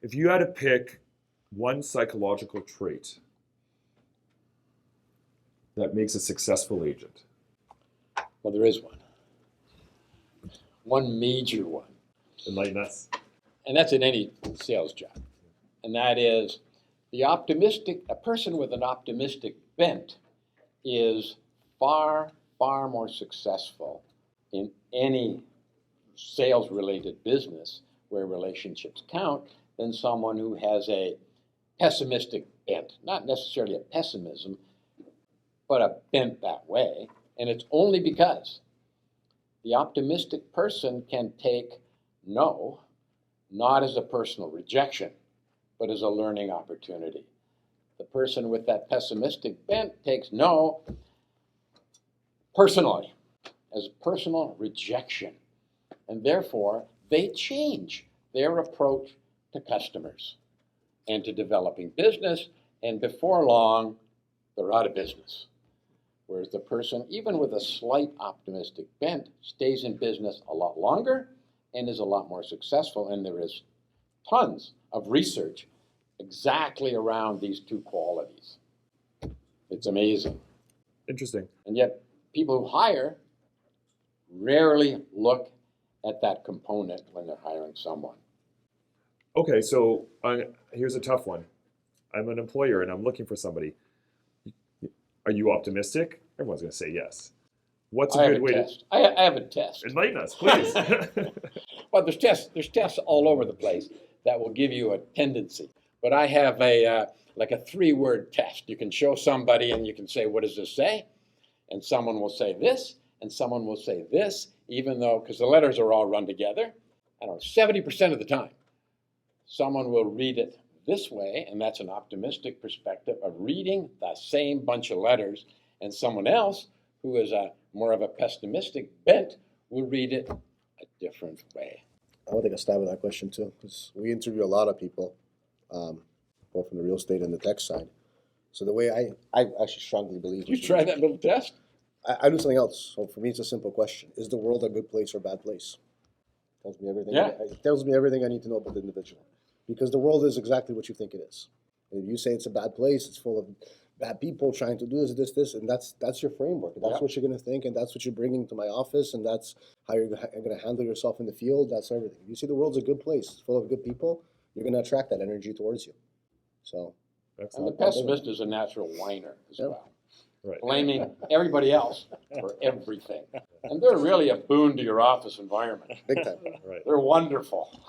If you had to pick one psychological trait that makes a successful agent. Well, there is one. One major one. Enlighten us. And that's in any sales job. And that is a person with an optimistic bent is far, far more successful in any sales-related business where relationships count than someone who has a pessimistic bent. Not necessarily a pessimism, but a bent that way. And it's only because the optimistic person can take no, not as a personal rejection, but as a learning opportunity. The person with that pessimistic bent takes no personally, as personal rejection. And therefore, they change their approach to customers and to developing business, and before long, they're out of business. Whereas the person, even with a slight optimistic bent, stays in business a lot longer and is a lot more successful. And there is tons of research exactly around these two qualities. It's amazing. Interesting. And yet, people who hire rarely look at that component when they're hiring someone. Okay, so here's a tough one. I'm an employer and I'm looking for somebody. Are you optimistic? Everyone's going to say yes. What's a good way to... I have a test. Enlighten us, please. Well, there's tests all over the place that will give you a tendency. But I have like a 3-word test. You can show somebody and you can say, what does this say? And someone will say this, and someone will say this, even though, because the letters are all run together, I don't know, 70% of the time, someone will read it this way, and that's an optimistic perspective of reading the same bunch of letters, and someone else who is more of a pessimistic bent will read it a different way. I would take a stab at that question too, because we interview a lot of people, both from the real estate and the tech side. So the way I actually strongly believe... Did you try that little test? I do something else. So for me, it's a simple question. Is the world a good place or a bad place? Tells me everything. Yeah. It tells me everything I need to know about the individual. Because the world is exactly what you think it is. If you say it's a bad place, it's full of bad people trying to do this, and that's your framework. That's what you're going to think, and that's what you're bringing to my office, and that's how you're going to handle yourself in the field. That's everything. If you see the world's a good place, full of good people, you're going to attract that energy towards you. So, and the pessimist is a natural whiner as well. Right. Blaming everybody else for everything. And they're really a boon to your office environment. big time. Right. They're wonderful.